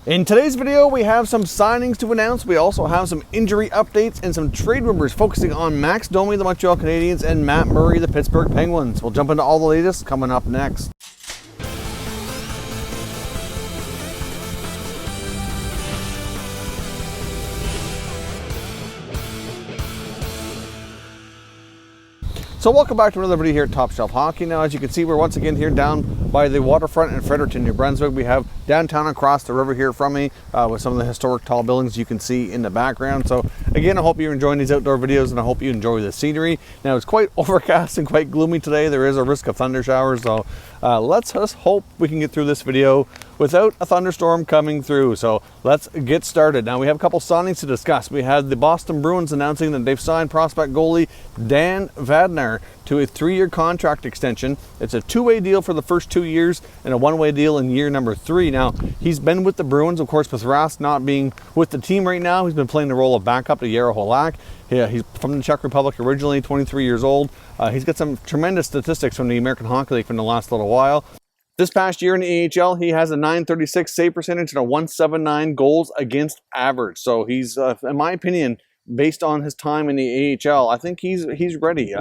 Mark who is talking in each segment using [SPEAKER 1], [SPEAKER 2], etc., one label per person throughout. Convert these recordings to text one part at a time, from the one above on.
[SPEAKER 1] In today's video, we have some signings to announce. We also have some injury updates and some trade rumors focusing on Max Domi, the Montreal Canadiens, and Matt Murray, the Pittsburgh Penguins. We'll jump into all the latest coming up next. So welcome back to another video here at Top Shelf Hockey. Now, as you can see, we're once again here down by the waterfront in Fredericton, New Brunswick. We have downtown across the river here from me with some of the historic tall buildings you can see in the background. So again, I hope you're enjoying these outdoor videos and I hope you enjoy the scenery. Now, it's quite overcast and quite gloomy today. There is a risk of thunder showers, so let's just hope we can get through this video without a thunderstorm coming through. So let's get started. Now, we have a couple signings to discuss. We had the Boston Bruins announcing that they've signed prospect goalie Dan Vadner to a 3-year contract extension. It's a 2-way deal for the first 2 years and a 1-way deal in year number 3. Now, he's been with the Bruins, of course, with Rask not being with the team right now. He's been playing the role of backup to Jaro Halak. Yeah, he's from the Czech Republic originally, 23 years old. He's got some tremendous statistics from the American Hockey League from the last little while. This past year in the AHL, he has a .936 save percentage and a .179 goals against average. So he's, in my opinion, based on his time in the AHL, I think he's ready.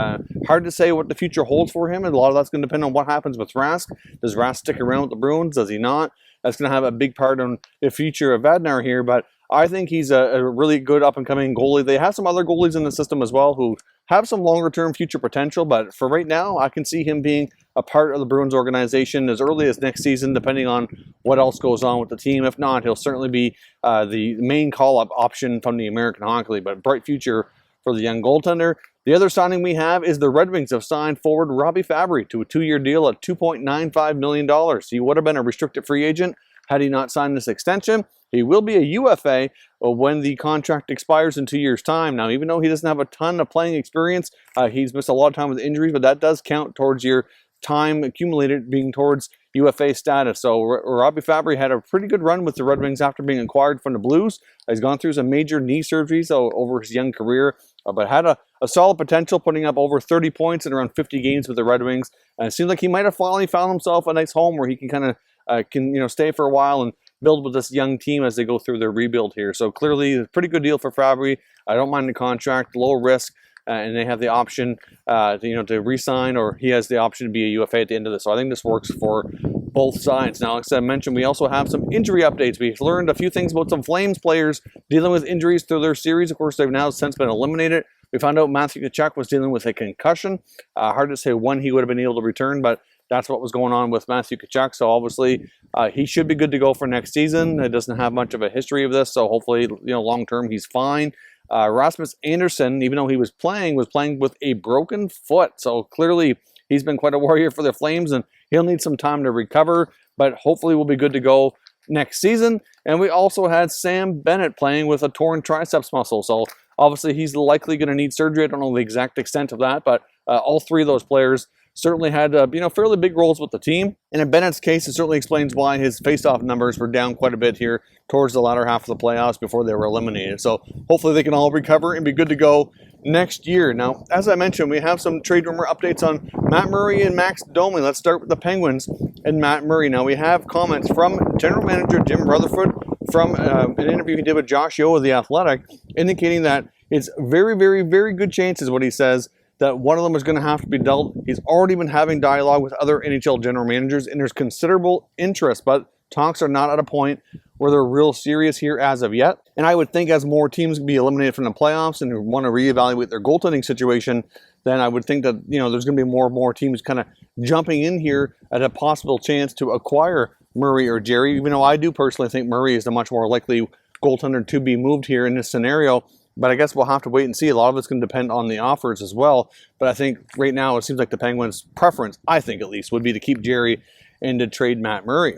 [SPEAKER 1] Hard to say what the future holds for him, and a lot of that's going to depend on what happens with Rask. Does Rask stick around with the Bruins? Does he not? That's going to have a big part on the future of Vadnar here, but I think he's a really good up-and-coming goalie. They have some other goalies in the system as well who have some longer-term future potential, but for right now, I can see him being a part of the Bruins organization as early as next season, depending on what else goes on with the team. If not, he'll certainly be the main call-up option from the American Hockey League, but bright future for the young goaltender. The other signing we have is the Red Wings have signed forward Robby Fabbri to a 2-year deal at $2.95 million. He would have been a restricted free agent had he not signed this extension. He will be a UFA when the contract expires in 2 years' time. Now, even though he doesn't have a ton of playing experience, he's missed a lot of time with injuries, but that does count towards your time accumulated being towards UFA status. So Robby Fabbri had a pretty good run with the Red Wings after being acquired from the Blues. He's gone through some major knee surgeries over his young career, but had a solid potential, putting up over 30 points in around 50 games with the Red Wings. And it seems like he might have finally found himself a nice home where he can kind of stay for a while and build with this young team as they go through their rebuild here. So clearly, a pretty good deal for Fabbri. I don't mind the contract, low risk, and they have the option to re-sign, or he has the option to be a UFA at the end of this. So I think this works for both sides. Now, like I mentioned, we also have some injury updates. We've learned a few things about some Flames players dealing with injuries through their series. Of course, they've now since been eliminated. We found out Matthew Tkachuk was dealing with a concussion. Hard to say when he would have been able to return, but that's what was going on with Matthew Tkachuk. So obviously, he should be good to go for next season. It doesn't have much of a history of this, so hopefully, long term, he's fine. Rasmus Andersson, even though he was playing with a broken foot. So clearly, he's been quite a warrior for the Flames, and he'll need some time to recover. But hopefully, we'll be good to go next season. And we also had Sam Bennett playing with a torn triceps muscle. So obviously, he's likely going to need surgery. I don't know the exact extent of that, but all three of those players certainly had fairly big roles with the team. And in Bennett's case, it certainly explains why his faceoff numbers were down quite a bit here towards the latter half of the playoffs before they were eliminated. So hopefully they can all recover and be good to go next year. Now, as I mentioned, we have some trade rumor updates on Matt Murray and Max Domi. Let's start with the Penguins and Matt Murray. Now, we have comments from General Manager Jim Rutherford from an interview he did with Josh Yeo of The Athletic, indicating that it's very, very, very good chances, what he says, that one of them is going to have to be dealt. He's already been having dialogue with other NHL general managers, and there's considerable interest, but talks are not at a point where they're real serious here as of yet. And I would think as more teams be eliminated from the playoffs and want to reevaluate their goaltending situation, then I would think that there's going to be more and more teams kind of jumping in here at a possible chance to acquire Murray or Jerry, even though I do personally think Murray is the much more likely goaltender to be moved here in this scenario. But I guess we'll have to wait and see. A lot of it's going to depend on the offers as well. But I think right now it seems like the Penguins' preference, I think at least, would be to keep Jerry and to trade Matt Murray.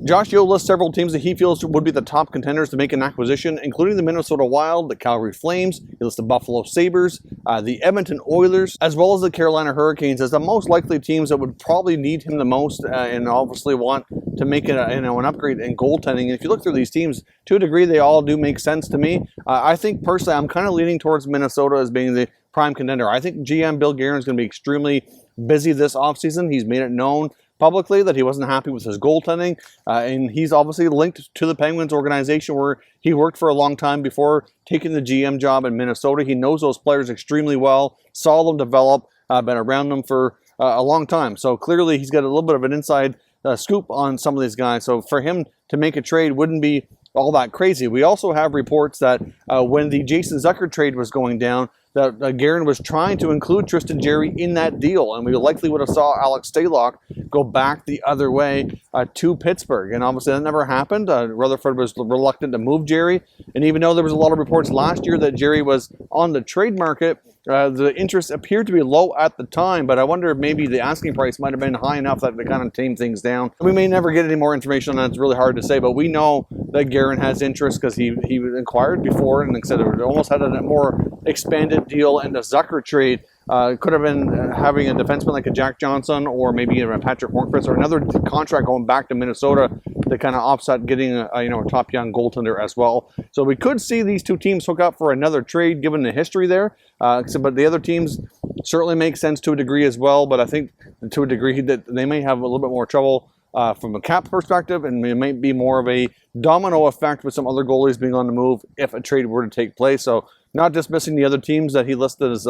[SPEAKER 1] Josh Yeo lists several teams that he feels would be the top contenders to make an acquisition, including the Minnesota Wild, the Calgary Flames, he lists the Buffalo Sabres, the Edmonton Oilers, as well as the Carolina Hurricanes as the most likely teams that would probably need him the most and obviously want to make it an upgrade in goaltending. And if you look through these teams, to a degree, they all do make sense to me. I think personally, I'm kind of leaning towards Minnesota as being the prime contender. I think GM Bill Guerin is going to be extremely busy this offseason. He's made it known publicly that he wasn't happy with his goaltending, and he's obviously linked to the Penguins organization where he worked for a long time before taking the GM job in Minnesota. He knows those players extremely well, saw them develop, been around them for a long time. So clearly he's got a little bit of an inside scoop on some of these guys. So for him to make a trade wouldn't be all that crazy. We also have reports that when the Jason Zucker trade was going down, that Guerin was trying to include Tristan Jarry in that deal, and we likely would have saw Alex Stalock go back the other way to Pittsburgh. And obviously that never happened. Rutherford was reluctant to move Jarry, and even though there was a lot of reports last year that Jarry was on the trade market, the interest appeared to be low at the time, but I wonder if maybe the asking price might have been high enough that they kind of tamed things down. We may never get any more information on that. It's really hard to say, but we know that Guerin has interest because he inquired before, and like I said, it almost had a more expanded deal, and the Zucker trade could have been having a defenseman like a Jack Johnson or maybe even a Patrick Hornqvist or another contract going back to Minnesota to kind of offset getting a top young goaltender as well. So we could see these two teams hook up for another trade given the history there. But the other teams certainly make sense to a degree as well. But I think to a degree that they may have a little bit more trouble from a cap perspective, and it might be more of a domino effect with some other goalies being on the move if a trade were to take place. So not dismissing the other teams that he listed as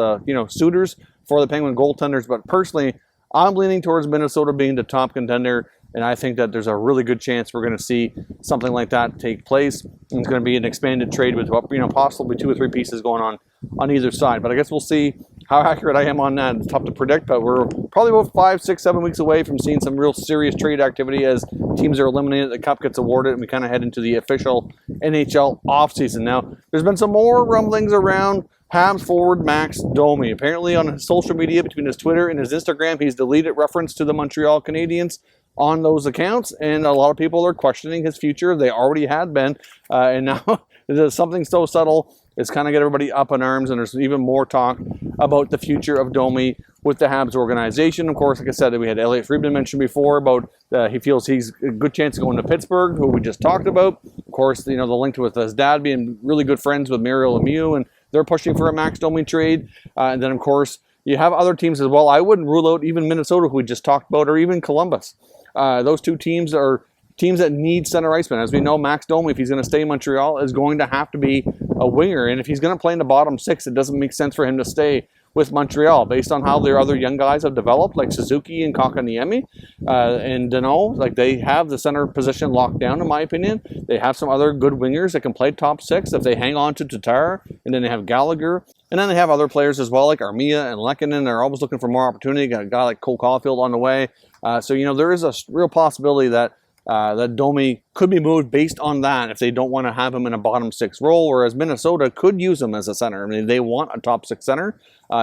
[SPEAKER 1] suitors for the Penguin goaltenders, but personally, I'm leaning towards Minnesota being the top contender, and I think that there's a really good chance we're going to see something like that take place. And it's going to be an expanded trade with possibly 2 or 3 pieces going on either side. But I guess we'll see how accurate I am on that. It's tough to predict, but we're probably about 5, 6, 7 weeks away from seeing some real serious trade activity as teams are eliminated, the cup gets awarded, and we kind of head into the official NHL offseason. Now, there's been some more rumblings around Habs forward Max Domi. Apparently on his social media, between his Twitter and his Instagram, he's deleted reference to the Montreal Canadiens on those accounts, and a lot of people are questioning his future. They already had been, and now there's something so subtle. It's kind of get everybody up in arms, and there's even more talk about the future of Domi with the Habs organization. Of course, like I said, we had Elliot Friedman mentioned before about he feels he's a good chance of going to Pittsburgh, who we just talked about. Of course, the link with his dad being really good friends with Mario Lemieux, and they're pushing for a Max Domi trade. And then, of course, you have other teams as well. I wouldn't rule out even Minnesota, who we just talked about, or even Columbus. Those two teams are teams that need center icemen. As we know, Max Domi, if he's going to stay in Montreal, is going to have to be a winger. And if he's going to play in the bottom 6, it doesn't make sense for him to stay with Montreal based on how their other young guys have developed, like Suzuki and Kakaniemi and Danault. Like, they have the center position locked down, in my opinion. They have some other good wingers that can play top 6 if they hang on to Tatar, and then they have Gallagher. And then they have other players as well, like Armia and Lehkonen. They're always looking for more opportunity. Got a guy like Cole Caulfield on the way. So there is a real possibility that Domi could be moved based on that if they don't want to have him in a bottom 6 role, whereas Minnesota could use him as a center. I mean, they want a top 6 center.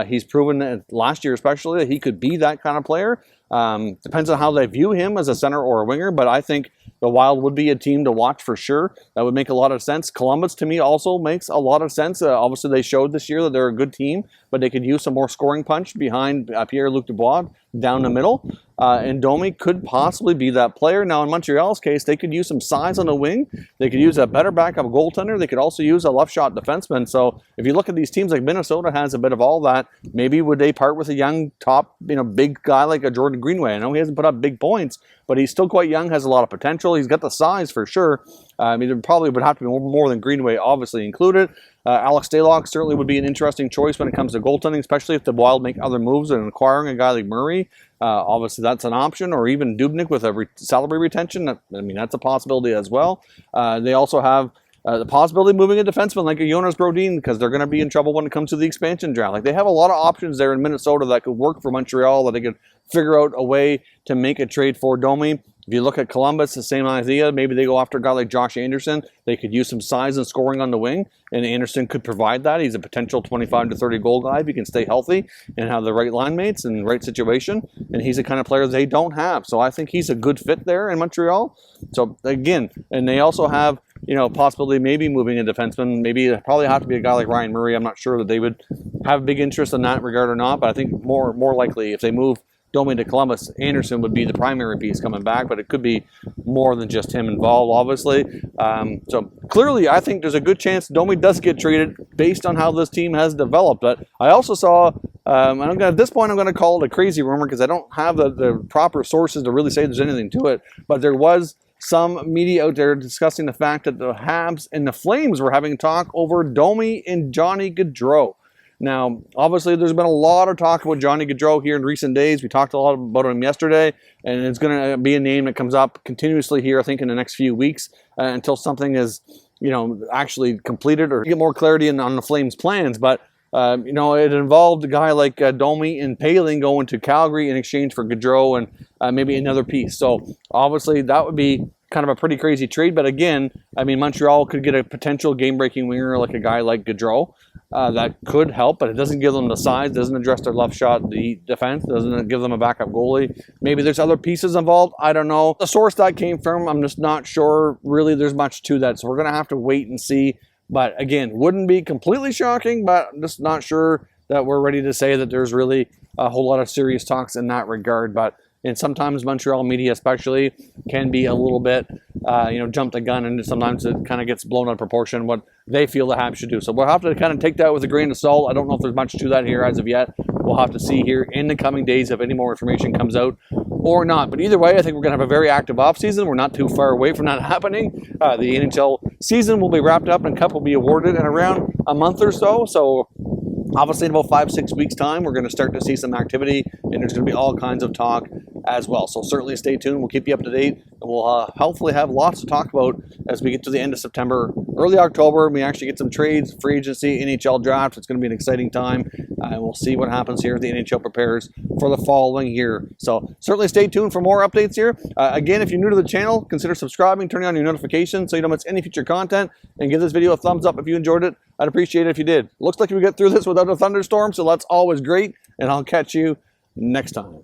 [SPEAKER 1] He's proven last year especially that he could be that kind of player. Depends on how they view him as a center or a winger, but I think the Wild would be a team to watch for sure. That would make a lot of sense. Columbus, to me, also makes a lot of sense. Obviously, they showed this year that they're a good team, but they could use some more scoring punch behind Pierre-Luc Dubois down the middle. And Domi could possibly be that player. Now, in Montreal's case, they could use some size on the wing. They could use a better backup goaltender. They could also use a left shot defenseman. So if you look at these teams, like Minnesota has a bit of all that. Maybe would they part with a young top, big guy like a Jordan Greenway? I know he hasn't put up big points, but he's still quite young, has a lot of potential. He's got the size for sure. It probably would have to be more than Greenway, obviously included. Alex Stalock certainly would be an interesting choice when it comes to goaltending, especially if the Wild make other moves and acquiring a guy like Murray. Obviously, that's an option, or even Dubnyk with a salary retention. That's a possibility as well. They also have the possibility of moving a defenseman like a Jonas Brodin, because they're going to be in trouble when it comes to the expansion draft. Like, they have a lot of options there in Minnesota that could work for Montreal, that they could figure out a way to make a trade for Domi. If you look at Columbus, the same idea. Maybe they go after a guy like Josh Anderson. They could use some size and scoring on the wing, and Anderson could provide that. He's a potential 25 to 30 goal guy if he can stay healthy and have the right line mates and the right situation. And he's the kind of player they don't have. So I think he's a good fit there in Montreal. So again, and they also have, possibility maybe moving a defenseman. Maybe it probably have to be a guy like Ryan Murray. I'm not sure that they would have a big interest in that regard or not, but I think more likely if they move Domi to Columbus, Anderson would be the primary piece coming back, but it could be more than just him involved, obviously. So clearly, I think there's a good chance Domi does get traded based on how this team has developed. But I also saw And at this point, I'm going to call it a crazy rumor because I don't have the proper sources to really say there's anything to it. But there was some media out there discussing the fact that the Habs and the Flames were having talk over Domi and Johnny Gaudreau. Now, obviously, there's been a lot of talk about Johnny Gaudreau here in recent days. We talked a lot about him yesterday, and it's going to be a name that comes up continuously here, I think, in the next few weeks until something is, actually completed or get more clarity on the Flames' plans. But it involved a guy like Domi and Paling going to Calgary in exchange for Gaudreau and maybe another piece. So obviously that would be kind of a pretty crazy trade. But again, I mean, Montreal could get a potential game-breaking winger like a guy like Gaudreau. That could help, but it doesn't give them the size, doesn't address their left shot, the defense, doesn't give them a backup goalie. Maybe there's other pieces involved. I don't know. The source that came from, I'm just not sure really there's much to that. So we're going to have to wait and see. But again, wouldn't be completely shocking, but I'm just not sure that we're ready to say that there's really a whole lot of serious talks in that regard. And sometimes Montreal media especially can be a little bit, jump the gun, and sometimes it kind of gets blown out of proportion what they feel the Habs should do. So we'll have to kind of take that with a grain of salt. I don't know if there's much to that here as of yet. We'll have to see here in the coming days if any more information comes out or not. But either way, I think we're going to have a very active offseason. We're not too far away from that happening. The NHL season will be wrapped up and Cup will be awarded in around a month or so. So obviously in about 5-6 weeks' time, we're going to start to see some activity, and there's going to be all kinds of talk as well. So certainly stay tuned. We'll keep you up to date, and we'll hopefully have lots to talk about as we get to the end of September, early October. We actually get some trades, free agency, NHL Draft. It's going to be an exciting time, and we'll see what happens here as the NHL prepares for the following year. So certainly stay tuned for more updates here. Again, if you're new to the channel, consider subscribing, turning on your notifications so you don't miss any future content, and give this video a thumbs up if you enjoyed it. I'd appreciate it if you did. Looks like we get through this without a thunderstorm, so that's always great, and I'll catch you next time.